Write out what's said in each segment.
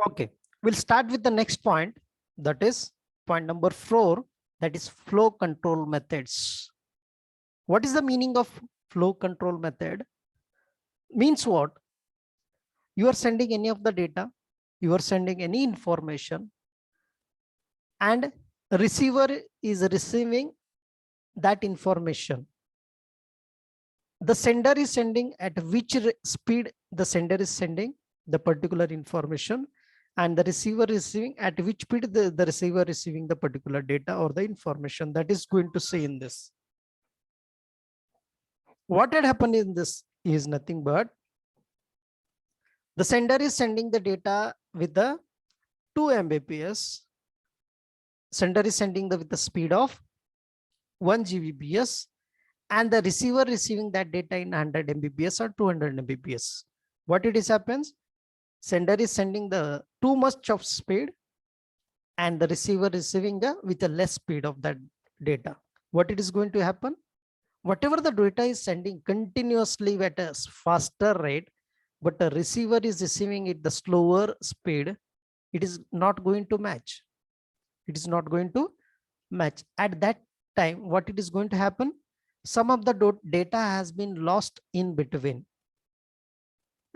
Okay, we'll start with the next point. That is point number 4. That is flow control methods. What is the meaning of flow control method? Means what? You are sending any of the data, you are sending any information, and receiver is receiving that information. The sender is sending at which speed the sender is sending the particular information, and the receiver receiving at which speed the receiver receiving the particular data or the information. That is going to say in this. What had happened in this is nothing but the sender is sending the data with the 2 Mbps. Sender is sending with the speed of 1 Gbps, and the receiver receiving that data in 100 Mbps or 200 Mbps. What it is happens? Sender is sending the too much of speed, and the receiver receiving with a less speed of that data. What it is going to happen? Whatever the data is sending continuously at a faster rate, but the receiver is receiving it the slower speed, it is not going to match. It is not going to match. At that time, what it is going to happen? Some of the data has been lost in between.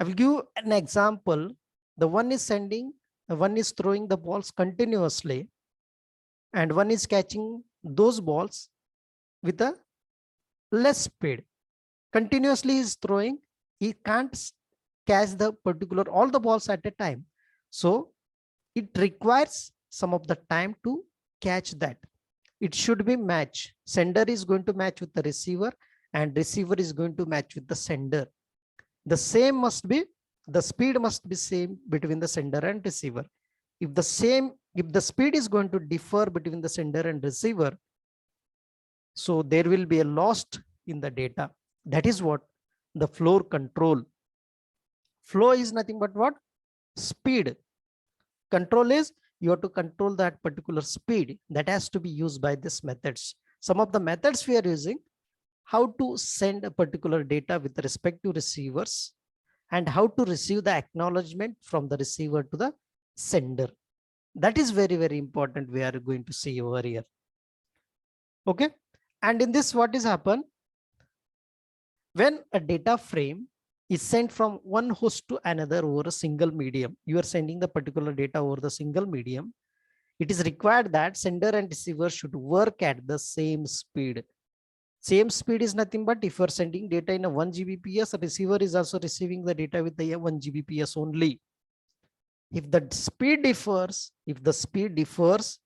I will give an example. The one is sending, the one is throwing the balls continuously, and one is catching those balls with a less speed. Continuously is throwing, he can't catch the particular all the balls at a time. So it requires some of the time to catch that. It should be match. Sender is going to match with the receiver, and receiver is going to match with the sender. The same must be, the speed must be same between the sender and receiver. If the speed is going to differ between the sender and receiver, so there will be a loss in the data. That is what the flow control. Flow is nothing but what? Speed. Control is you have to control that particular speed that has to be used by these methods. Some of the methods we are using, how to send a particular data with respect to receivers, and how to receive the acknowledgement from the receiver to the sender. That is very, very important. We are going to see over here. Okay. And in this, what is happen? When a data frame is sent from one host to another over a single medium, you are sending the particular data over the single medium. It is required that sender and receiver should work at the same speed. Same speed is nothing but if you are sending data in a 1 Gbps, receiver is also receiving the data with the 1 Gbps only. If the speed differs,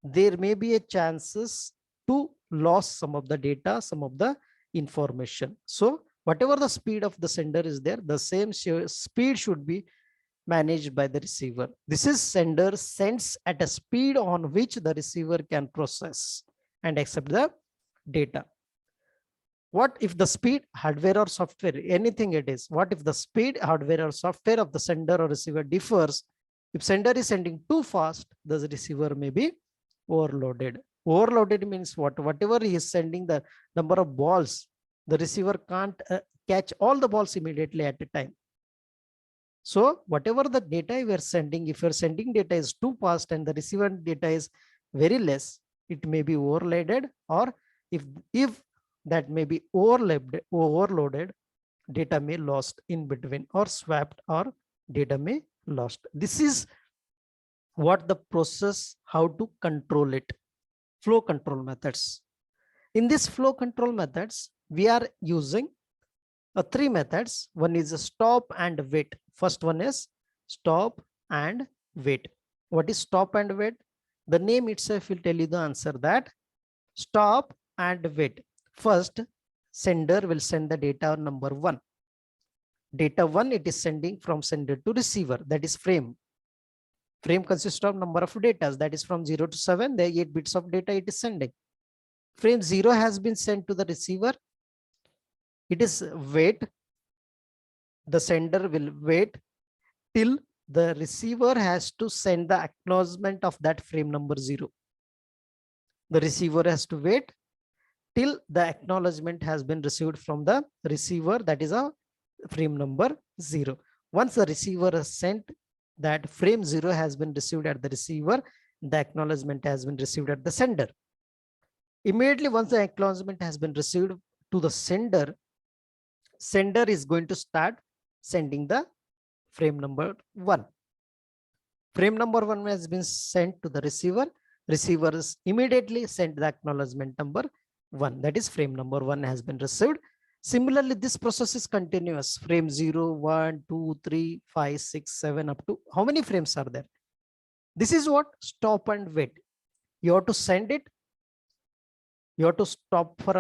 there may be a chances to lose some of the data, some of the information. So whatever the speed of the sender is there, the same speed should be managed by the receiver. This is sender sends at a speed on which the receiver can process and accept the data. What if the speed, hardware or software, anything it is, what if the speed, hardware or software of the sender or receiver differs? If sender is sending too fast, the receiver may be overloaded. Overloaded means what? Whatever he is sending, the number of balls, the receiver can't catch all the balls immediately at a time. So whatever the data you are sending, if your sending data is too fast and the receiver data is very less, it may be overloaded, or if that may be overloaded, data may lost in between, or swapped, or data may lost. This is what the process, how to control it. Flow control methods. In this flow control methods, we are using 3 methods. One is a stop and wait. First one is stop and wait. What is stop and wait? The name itself will tell you the answer, that stop and wait. First, sender will send the data number 1. Data 1, it is sending from sender to receiver, that is frame. Frame consists of number of data, that is from 0 to 7, the 8 bits of data it is sending. Frame 0 has been sent to the receiver. It is wait. The sender will wait till the receiver has to send the acknowledgement of that frame number 0. The receiver has to wait till the acknowledgement has been received from the receiver, that is a frame number 0. Once the receiver has sent that frame 0 has been received at the receiver, the acknowledgement has been received at the sender. Immediately once the acknowledgement has been received to the sender, sender is going to start sending the frame number 1. Frame number 1 has been sent to the receiver. Receiver is immediately sent the acknowledgement number 1. That is frame number 1 has been received. Similarly, this process is continuous. Frame 0, 1, 2, 3, 5, 6, 7 up to how many frames are there? This is what stop and wait. You have to send it. You have to stop for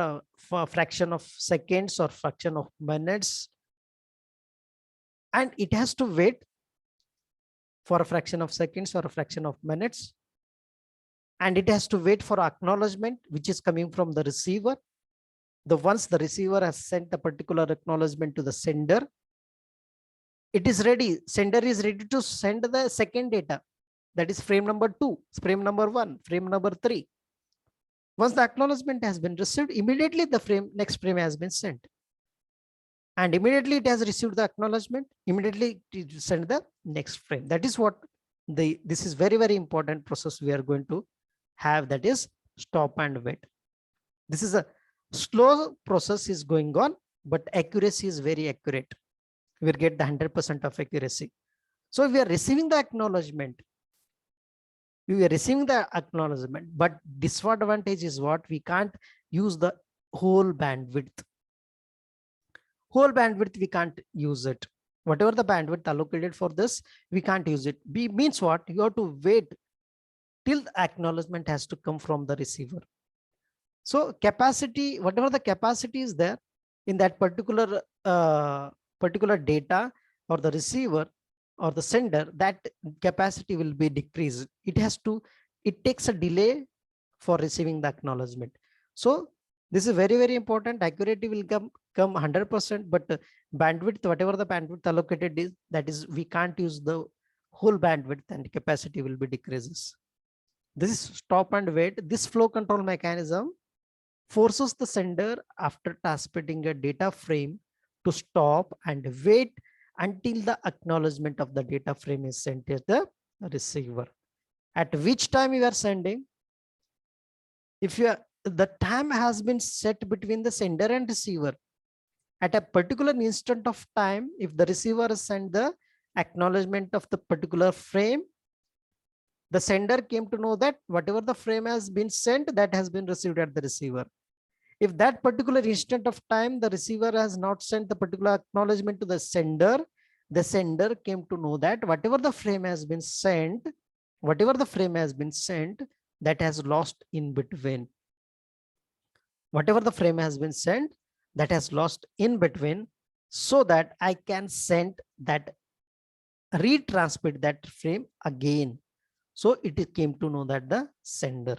a fraction of seconds or fraction of minutes. And it has to wait for a fraction of seconds or a fraction of minutes. And it has to wait for acknowledgement, which is coming from the receiver. Once the receiver has sent a particular acknowledgement to the sender, it is ready. Sender is ready to send the second data. That is frame number 2, frame number 1, frame number 3. Once the acknowledgement has been received, immediately the next frame has been sent. And immediately it has received the acknowledgement, immediately it send the next frame. That is what this is very, very important process we are going to have, that is stop and wait. This is a slow process is going on, but accuracy is very accurate. We'll get the 100% of accuracy. So if we are receiving the acknowledgement, but disadvantage is what? We can't use the whole bandwidth. Whole bandwidth, we can't use it. Whatever the bandwidth allocated for this, we can't use it. B means what? You have to wait till the acknowledgement has to come from the receiver. So capacity, whatever the capacity is there in that particular data or the receiver or the sender, that capacity will be decreased. It takes a delay for receiving the acknowledgement. So this is very, very important. Accuracy will come 100%, but bandwidth, whatever the bandwidth allocated is, that is, we can't use the whole bandwidth and capacity will be decreases. This is stop and wait. This flow control mechanism forces the sender after transmitting a data frame to stop and wait until the acknowledgement of the data frame is sent to the receiver. At which time you are sending? If the time has been set between the sender and receiver, at a particular instant of time, if the receiver sent the acknowledgement of the particular frame, the sender came to know that whatever the frame has been sent, that has been received at the receiver. If that particular instant of time, the receiver has not sent the particular acknowledgement to the sender came to know that whatever the frame has been sent, that has lost in between. Whatever the frame has been sent, that has lost in between, so that I can send that, retransmit that frame again. So it came to know that the sender.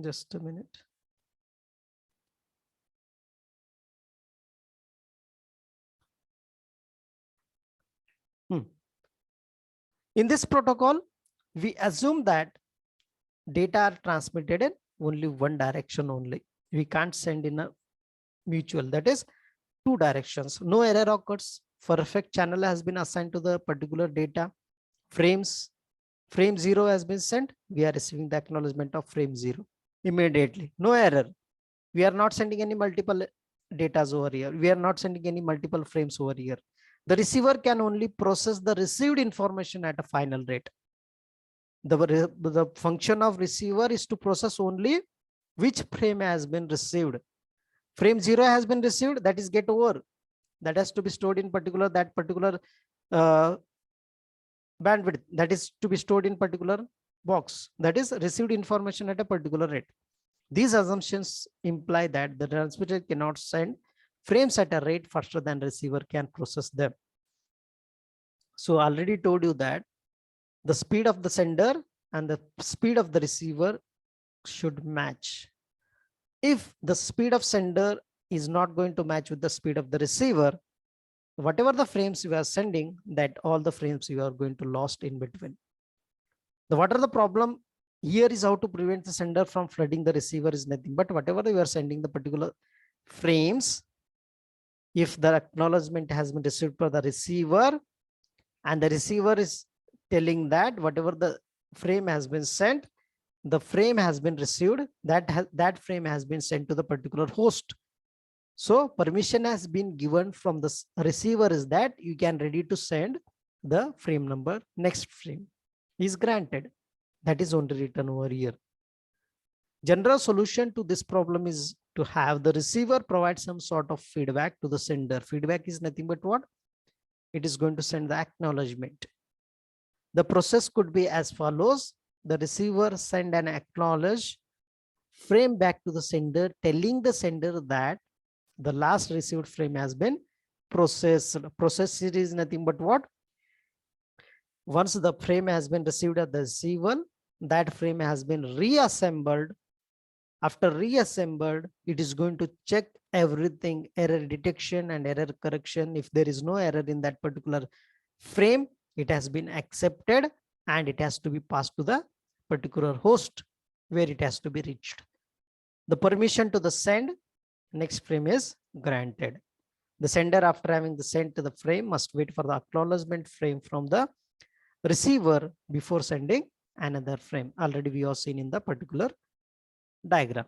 Just a minute. In this protocol, we assume that data are transmitted in only one direction only. We can't send in a mutual, that is two directions. No error occurs. Perfect channel has been assigned to the particular data. Frame 0 has been sent. We are receiving the acknowledgement of frame 0 immediately. No error. We are not sending any multiple data over here. We are not sending any multiple frames over here. The receiver can only process the received information at a final rate. The function of receiver is to process only which frame has been received. Frame 0 has been received, that is get over. That has to be stored in that particular bandwidth, that is to be stored in particular box, that is received information at a particular rate. These assumptions imply that the transmitter cannot send frames at a rate faster than receiver can process them. So I already told you that the speed of the sender and the speed of the receiver should match. If the speed of sender is not going to match with the speed of the receiver, whatever the frames you are sending, that all the frames you are going to lost in between. What are the problem here is how to prevent the sender from flooding the receiver is nothing but whatever you are sending the particular frames, If the acknowledgement has been received by the receiver and the receiver is telling that whatever the frame has been sent, the frame has been received, that frame has been sent to the particular host. So permission has been given from the receiver is that you can ready to send the frame number, next frame is granted. That is only written over here. General solution to this problem is to have the receiver provide some sort of feedback to the sender. Feedback is nothing but what? It is going to send the acknowledgement. The process could be as follows. The receiver send an acknowledge frame back to the sender, telling the sender that the last received frame has been processed. Process is nothing but what? Once the frame has been received at the receiver, that frame has been reassembled. After reassembled, it is going to check everything, error detection and error correction. If there is no error in that particular frame, it has been accepted and it has to be passed to the particular host where it has to be reached. The permission to the send next frame is granted. The sender, after having the sent to the frame, must wait for the acknowledgement frame from the receiver before sending another frame. Already we have seen in the particular diagram.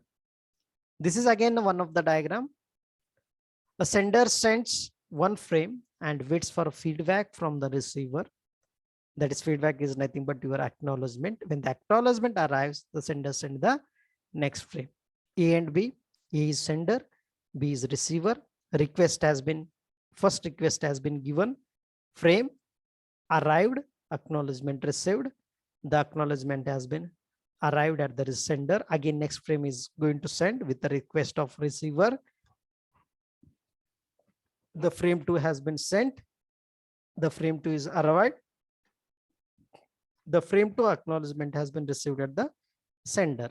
This is again one of the diagram. The sender sends one frame and waits for feedback from the receiver. That is, feedback is nothing but your acknowledgement. When the acknowledgement arrives, the sender sends the next frame. A and B, A is sender, B is receiver. Request has been, first request has been given, frame arrived, acknowledgement received. The acknowledgement has been arrived at the sender. Again, next frame is going to send with the request of receiver. The frame 2 has been sent. The frame 2 is arrived. The frame 2 acknowledgement has been received at the sender.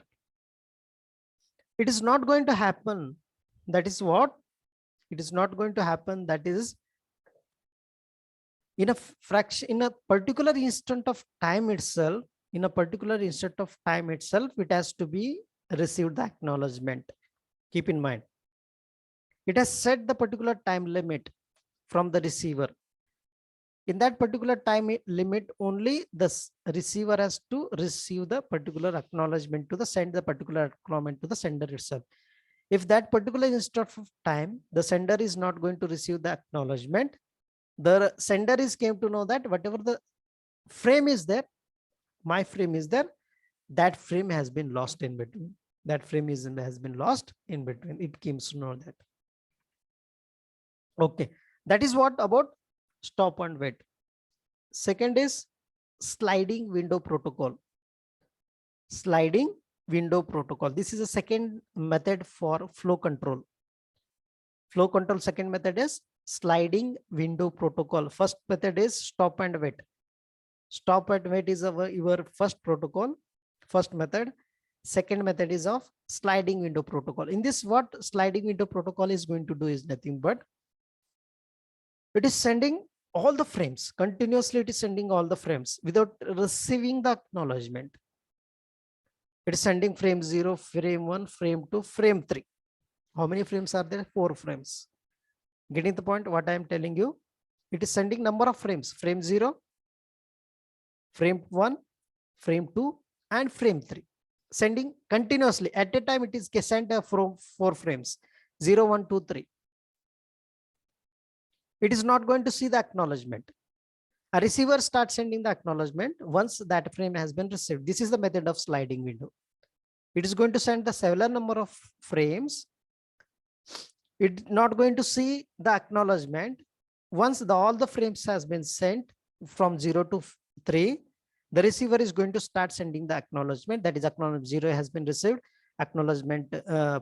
It is not going to happen. That is what? It is not going to happen. That is, in a fraction, in a particular instant of time itself, it has to be received the acknowledgement. Keep in mind, it has set the particular time limit from the receiver. In that particular time limit, only the receiver has to receive the particular acknowledgement to the send the particular acknowledgement to the sender itself. If that particular instant of time, the sender is not going to receive the acknowledgement, the sender is came to know that whatever the frame is there, my frame is there, that frame has been lost in between. That frame has been lost in between. It comes to know that. Okay, that is what about stop and wait. Second is sliding window protocol. Sliding window protocol. This is a second method for flow control. Flow control second method is sliding window protocol. First method is stop and wait. Stop and wait is your first protocol, first method. Second method is of sliding window protocol. In this, what sliding window protocol is going to do is nothing but it is sending all the frames continuously. It is sending all the frames without receiving the acknowledgement. It is sending frame 0, frame 1, frame 2, frame 3. How many frames are there? 4 frames. Getting the point what I am telling you? It is sending number of frames, frame 0, frame 1, frame 2, and frame 3. Sending continuously. At a time, it is sent from 4 frames, 0, 1, 2, 3. It is not going to see the acknowledgement. A receiver starts sending the acknowledgement once that frame has been received. This is the method of sliding window. It is going to send the several number of frames. It is not going to see the acknowledgement. Once all the frames has been sent from 0 to 3, the receiver is going to start sending the acknowledgement. That is, acknowledgement 0 has been received. Acknowledgement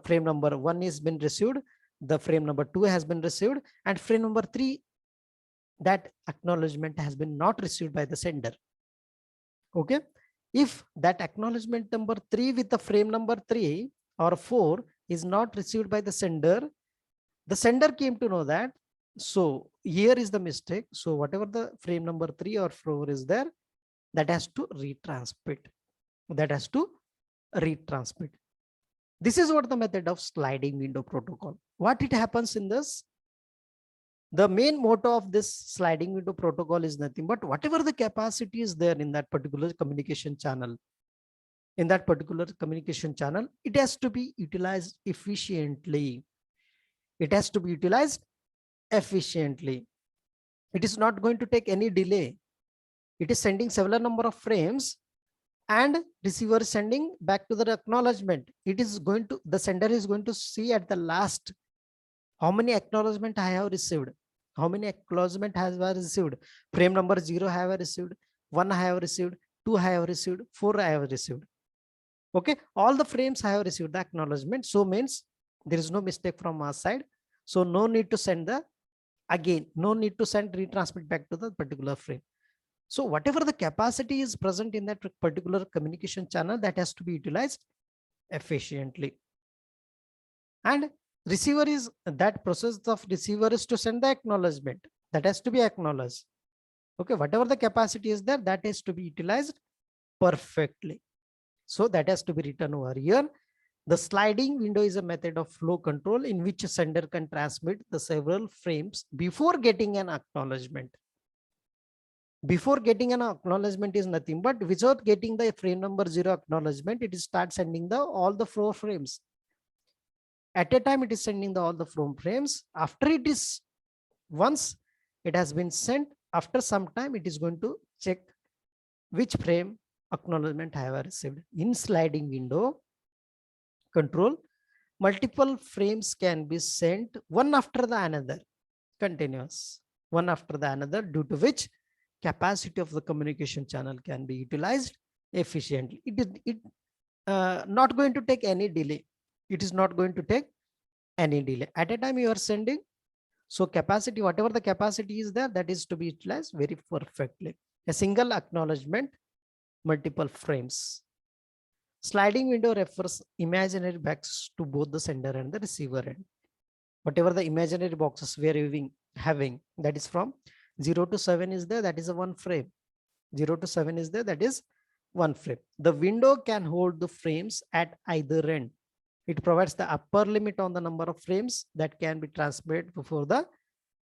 frame number 1 is been received. The frame number 2 has been received, and frame number 3, that acknowledgement has been not received by the sender. Okay, if that acknowledgement number 3 with the frame number 3 or 4 is not received by the sender came to know that, so here is the mistake. So whatever the frame number 3 or 4 is there, that has to retransmit. This is what the method of sliding window protocol. What it happens in this? The main motto of this sliding window protocol is nothing but whatever the capacity is there in that particular communication channel, it has to be utilized efficiently. It has to be utilized efficiently. It is not going to take any delay. It is sending several number of frames and receiver is sending back to the acknowledgement. It is going to, the sender is going to see at the last how many acknowledgement I have received. How many acknowledgement has I received? Frame number 0 I have received, 1 I have received, 2 I have received, 4 I have received. Okay, all the frames I have received the acknowledgement. So means there is no mistake from our side. So no need to send the, again, no need to send retransmit back to the particular frame. So whatever the capacity is present in that particular communication channel, that has to be utilized efficiently. And receiver is, that process of receiver is to send the acknowledgement, that has to be acknowledged. Okay, whatever the capacity is there, that is to be utilized perfectly. So that has to be written over here. The sliding window is a method of flow control in which a sender can transmit the several frames before getting an acknowledgement. Before getting an acknowledgement is nothing but without getting the frame number 0 acknowledgement, it is start sending the all the 4 frames. At a time, it is sending the all the frames. After it is, once it has been sent, after some time, it is going to check which frame acknowledgement I have received. In sliding window control, multiple frames can be sent one after the another, continuous, one after the another, due to which capacity of the communication channel can be utilized efficiently. It is not going to take any delay. It is not going to take any delay. At a time you are sending, so capacity, whatever the capacity is there, that is to be utilized very perfectly. A single acknowledgement, multiple frames. Sliding window refers imaginary boxes to both the sender and the receiver end. Whatever the imaginary boxes we are having, that is from 0 to 7 is there, that is a 1 frame. 0 to 7 is there, that is 1 frame. The window can hold the frames at either end. It provides the upper limit on the number of frames that can be transmitted before the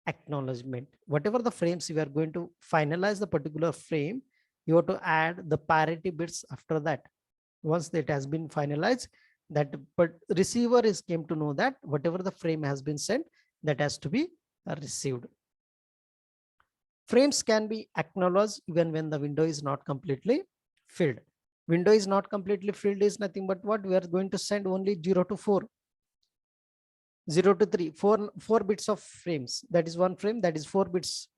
acknowledgement. Whatever the frames you are going to finalize the particular frame, you have to add the parity bits after that. Once that has been finalized, that but receiver is came to know that whatever the frame has been sent, that has to be received. Frames can be acknowledged even when the window is not completely filled. Window is not completely filled is nothing but what we are going to send only 0 to 4, 0 to 3, 4 bits of frames. That is 1 frame, that is 4 bits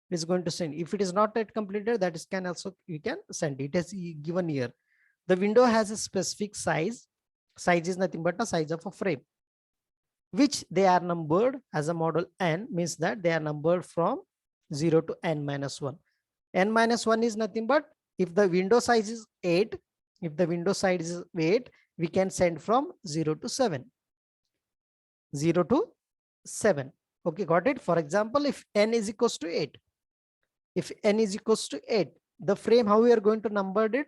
is going to send. If it is not yet completed, that is can also you can send it as given here. The window has a specific size. Size is nothing but the size of a frame, which they are numbered as a model n, means that they are numbered from 0 to n minus 1. N minus 1 is nothing but if the window size is 8, if the window size is 8, we can send from 0 to 7. 0 to 7. Okay, got it? For example, if n is equals to 8, if n is equals to 8, the frame, how we are going to number it?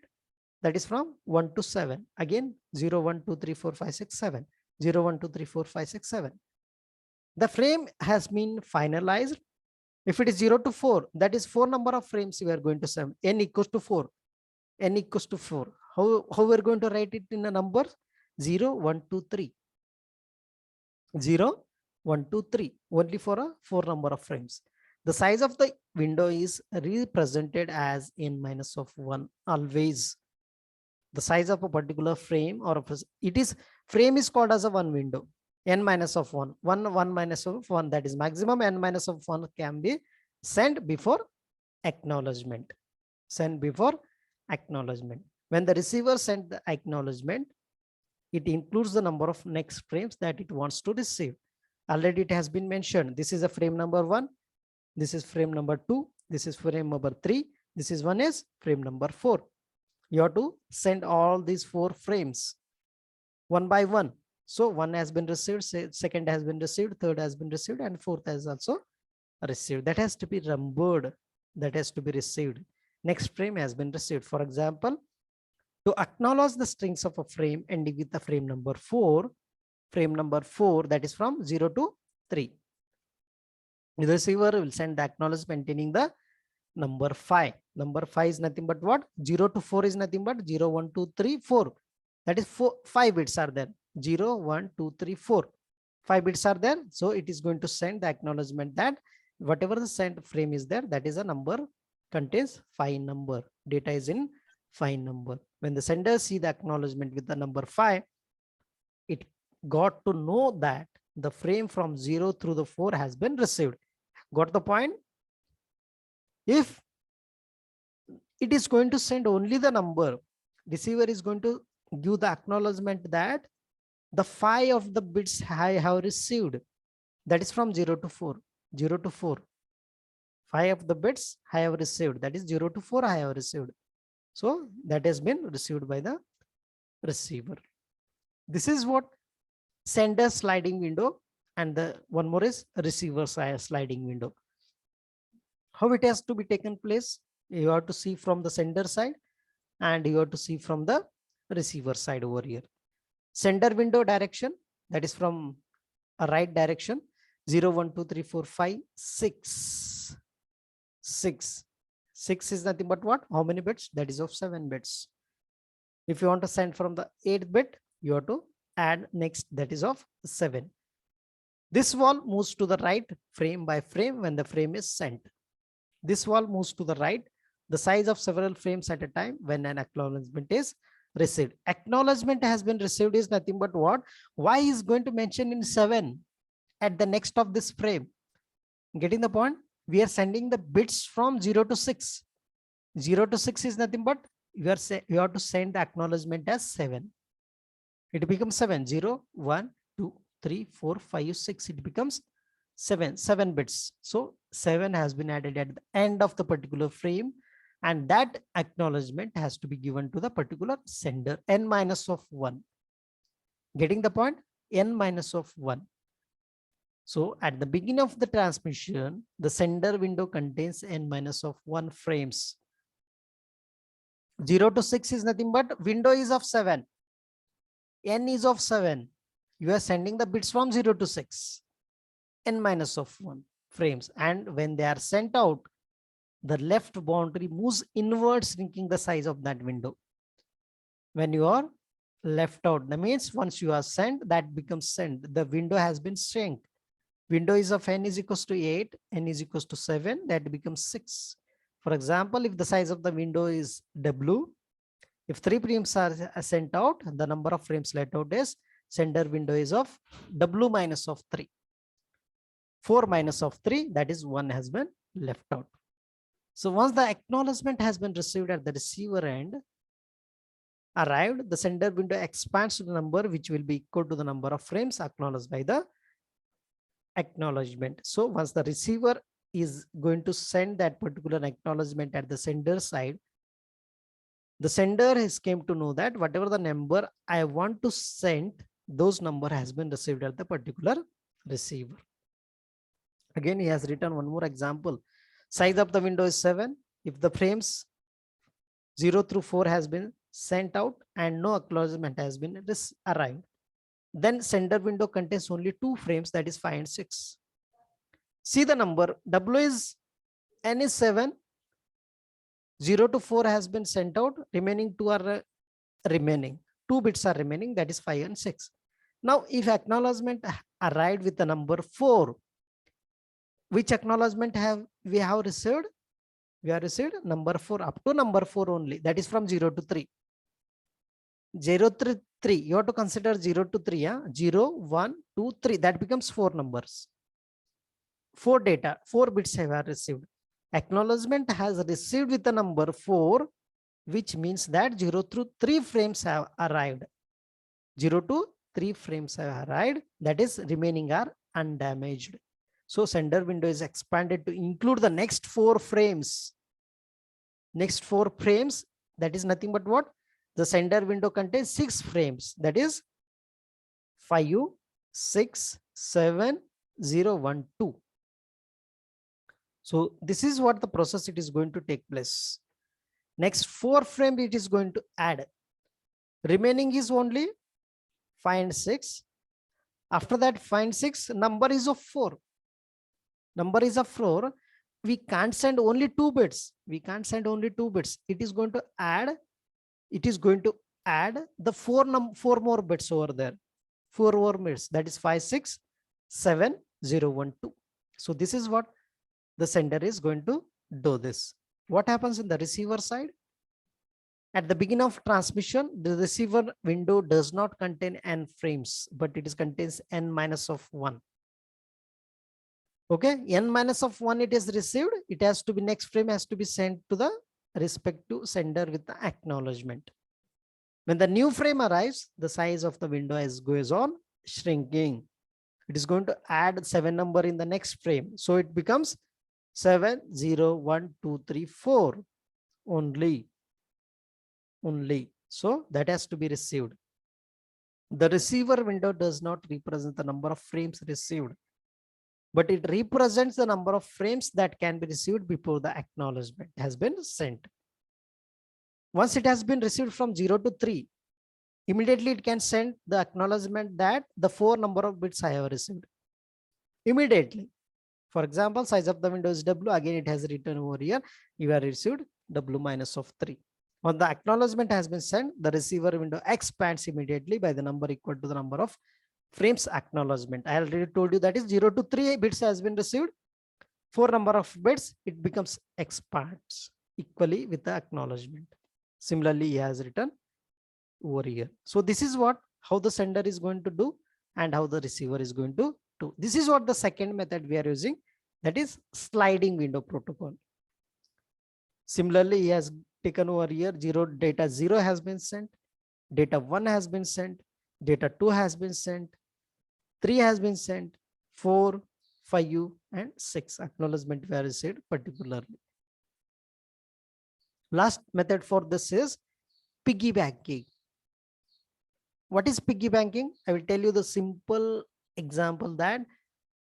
That is from 1 to 7. Again, 0, 1, 2, 3, 4, 5, 6, 7. 0, 1, 2, 3, 4, 5, 6, 7. The frame has been finalized. If it is 0 to 4, that is 4 number of frames we are going to send. N equals to 4. N equals to 4. How we are going to write it in a number? 0, 1, 2, 3. 0, 1, 2, 3. Only for a 4 number of frames. The size of the window is represented as n minus of 1 always. The size of a particular frame or it is frame is called as a one window. N minus of 1. 1 minus of 1, that is maximum n minus of 1 can be sent before acknowledgement. Sent before acknowledgement. When the receiver sent the acknowledgement, it includes the number of next frames that it wants to receive. Already it has been mentioned. This is a frame number 1. This is frame number 2. This is frame number 3. This is one is frame number 4. You have to send all these 4 frames one by one. So 1 has been received, second has been received, third has been received, and fourth has also received. That has to be numbered. That has to be received. Next frame has been received. For example, to acknowledge the strings of a frame ending with the frame number 4, that is from 0 to 3. The receiver will send the acknowledgement containing the number 5. Number 5 is nothing but what? 0 to 4 is nothing but 0, 1, 2, 3, 4. That is 5 bits are there. 0, 1, 2, 3, 4. 5 bits are there. So it is going to send the acknowledgement that whatever the sent frame is there, that is a number, contains 5 number. Data is in 5 number. When the sender see the acknowledgement with the number 5, it got to know that the frame from 0 through the 4 has been received. Got the point? If it is going to send only the number, receiver is going to give the acknowledgement that the 5 of the bits I have received, that is from 0 to 4. 0 to 4. 5 of the bits I have received, that is 0 to 4 I have received. So that has been received by the receiver. This is what sender sliding window, and the one more is receiver sliding window. How it has to be taken place? You have to see from the sender side and you have to see from the receiver side over here. Sender window direction, that is from a right direction, 0, 1, 2, 3, 4, 5, 6. 6. 6 is nothing but what? How many bits? That is of 7 bits. If you want to send from the 8th bit, you have to add next, that is of 7. This wall moves to the right frame by frame when the frame is sent. This wall moves to the right, the size of several frames at a time when an acknowledgement is received. Acknowledgement has been received is nothing but what? Y is going to mention in 7 at the next of this frame. Getting the point? We are sending the bits from 0 to 6. 0 to 6 is nothing but you have to send the acknowledgement as 7. It becomes 7. 0, 1, 2, 3, 4, 5, 6. It becomes 7 bits. So 7 has been added at the end of the particular frame, and that acknowledgement has to be given to the particular sender, n minus of 1. Getting the point? N minus of 1. So at the beginning of the transmission, the sender window contains n minus of 1 frames. 0 to 6 is nothing but window is of 7. N is of 7. You are sending the bits from 0 to 6. N minus of 1 frames. And when they are sent out, the left boundary moves inward, shrinking the size of that window. When you are left out, that means once you are sent, that becomes sent. The window has been shrunk. Window is of n is equals to 8, n is equals to 7, that becomes 6. For example, if the size of the window is W, if 3 frames are sent out, the number of frames let out is sender window is of W minus of 3. 4 minus of 3, that is 1 has been left out. So once the acknowledgement has been received at the receiver end, arrived, the sender window expands to the number which will be equal to the number of frames acknowledged by the acknowledgement. So once the receiver is going to send that particular acknowledgement at the sender side, the sender has came to know that whatever the number I want to send, those number has been received at the particular receiver. Again, he has written one more example. Size of the window is 7. If the frames 0 through 4 has been sent out and no acknowledgement has been arrived, then sender window contains only 2 frames, that is 5 and 6. See the number, W is N is 7. 0 to 4 has been sent out, remaining 2 are remaining. 2 bits are remaining, that is 5 and 6. Now, if acknowledgement arrived with the number 4, which acknowledgement we have received? We have received number 4, up to number 4 only, that is from 0 to 3. 0 to 3, you have to consider 0 to 3. 0, 1, 2, 3, that becomes 4 numbers. 4 data, 4 bits have received. Acknowledgement has received with the number 4, which means that 0 through 3 frames have arrived. 0 to 3 frames have arrived, that is remaining are undamaged. So sender window is expanded to include the next 4 frames. Next 4 frames, that is nothing but what? The sender window contains 6 frames, that is 5, 6, 7, 0, 1, 2. So this is what the process it is going to take place. Next 4 frame it is going to add. Remaining is only 5 and 6. After that 5 and 6, number is of 4. Number is a floor. We can't send only 2 bits. We can't send only 2 bits. It is going to add. It is going to add the four more bits over there. 4 more bits. That is 5, 6, 7, 0, 1, 2. So this is what the sender is going to do this. What happens in the receiver side? At the beginning of transmission, the receiver window does not contain n frames, but it contains n minus of 1. Okay, n minus of 1 it is received. It has to be, next frame has to be sent to the respective sender with the acknowledgement. When the new frame arrives, the size of the window goes on shrinking. It is going to add 7 number in the next frame. So it becomes 7, 0, 1, 2, 3, 4 only. So that has to be received. The receiver window does not represent the number of frames received, but it represents the number of frames that can be received before the acknowledgement has been sent. Once it has been received from 0 to 3, immediately it can send the acknowledgement that the 4 number of bits I have received. Immediately. For example, size of the window is W. Again, it has written over here, you have received W minus of 3. When the acknowledgement has been sent, the receiver window expands immediately by the number equal to the number of frames acknowledgement. I already told you that is 0 to 3 bits has been received. 4 number of bits, it becomes expands equally with the acknowledgement. Similarly, he has written over here. So this is what, how the sender is going to do and how the receiver is going to do. This is what the second method we are using, that is sliding window protocol. Similarly, he has taken over here, data 0 has been sent, data 1 has been sent, data 2 has been sent, 3 has been sent, 4, 5, and 6 acknowledgement we are received particularly. Last method for this is piggybacking. What is piggybacking? I will tell you the simple example that,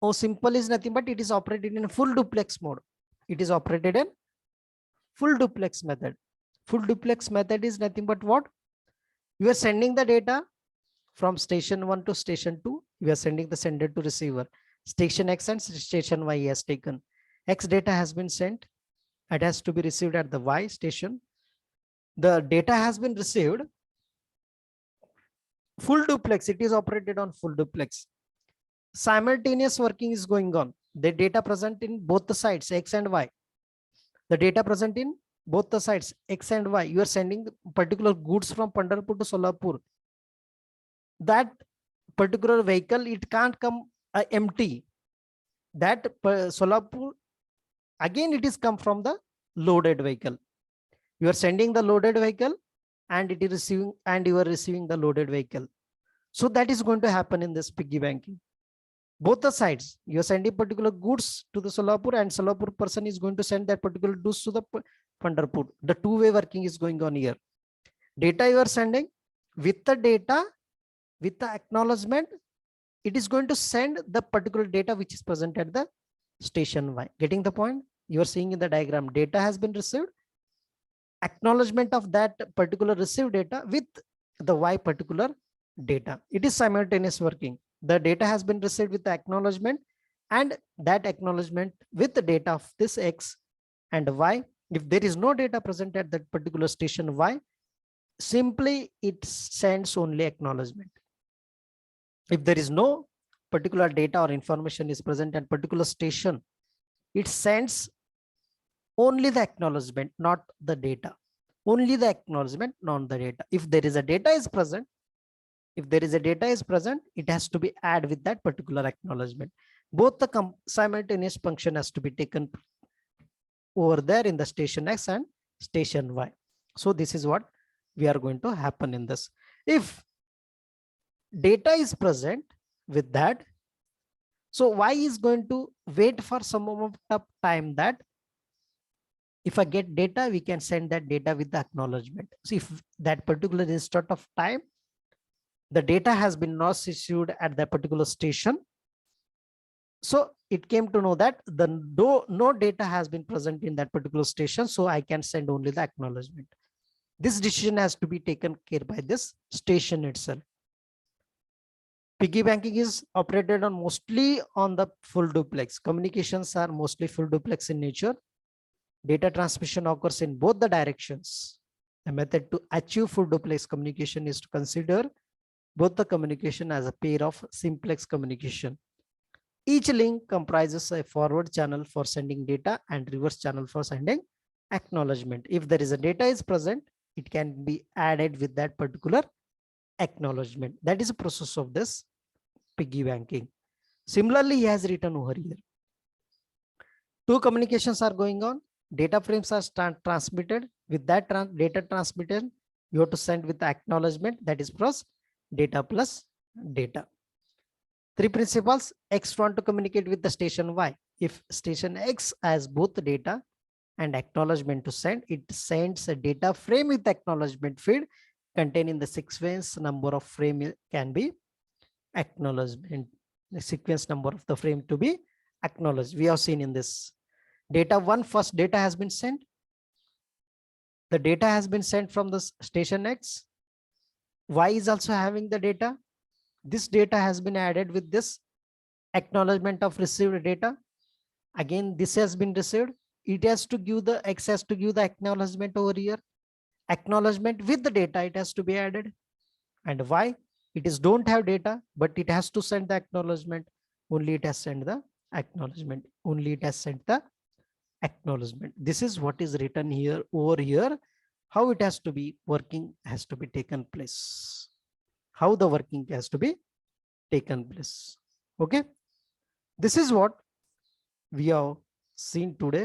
oh, simple is nothing but it is operated in full duplex mode. It is operated in full duplex method. Full duplex method is nothing but what? You are sending the data from station 1 to station 2. You are sending the sender to receiver. Station X and station Y has taken. X data has been sent. It has to be received at the Y station. The data has been received. Full duplex, it is operated on full duplex. Simultaneous working is going on. The data present in both the sides, X and Y. The data present in both the sides, X and Y. You are sending particular goods from Pandharpur to Solapur. That particular vehicle, it can't come empty. That Solapur, again, it is come from the loaded vehicle. You are sending the loaded vehicle and it is receiving, and you are receiving the loaded vehicle. So that is going to happen in this piggybacking. Both the sides, you are sending particular goods to the Solapur and Solapur person is going to send that particular goods to the Pandharpur. The two-way working is going on here. Data you are sending, with the data, with the acknowledgement, it is going to send the particular data which is present at the station Y. Getting the point? You are seeing in the diagram, data has been received, acknowledgement of that particular received data with the Y particular data. It is simultaneous working. The data has been received with the acknowledgement and that acknowledgement with the data of this X and Y. If there is no data present at that particular station Y, simply it sends only acknowledgement. If there is no particular data or information is present at particular station, it sends only the acknowledgement, not the data. Only the acknowledgement, not the data. If there is a data is present, it has to be added with that particular acknowledgement. Both the simultaneous function has to be taken over there in the station X and station Y. So this is what we are going to happen in this. If data is present with that, so Y is going to wait for some amount of time that if I get data, we can send that data with the acknowledgement. So if that particular instant of time, the data has been not issued at that particular station, so it came to know that the no data has been present in that particular station, so I can send only the acknowledgement. This decision has to be taken care by this station itself. Piggy banking is operated on mostly on the full duplex. Communications are mostly full duplex in nature. Data transmission occurs in both the directions. The method to achieve full duplex communication is to consider both the communication as a pair of simplex communication. Each link comprises a forward channel for sending data and reverse channel for sending acknowledgement. If there is a data is present, it can be added with that particular acknowledgement. That is a process of this piggy banking. Similarly, he has written over here. Two communications are going on. Data frames are transmitted. With that data transmitted, you have to send with the acknowledgement, that is plus data plus data. Three principles. X want to communicate with the station Y. If station X has both the data and acknowledgement to send, it sends a data frame with acknowledgement feed containing the sequence number of frame can be acknowledgement. The sequence number of the frame to be acknowledged. We have seen in this data one, first data has been sent. The data has been sent from the station X. Y is also having the data. This data has been added with this acknowledgement of received data. Again, this has been received. It has to give the X has to give the acknowledgement over here. Acknowledgement with the data, it has to be added. And Y, it is don't have data, but it has to send the acknowledgement. Only it has sent the acknowledgement. Only it has sent the acknowledgement. This is what is written here over here. How it has to be working has to be taken place. How the working has to be taken place. Okay. This is what we have seen today.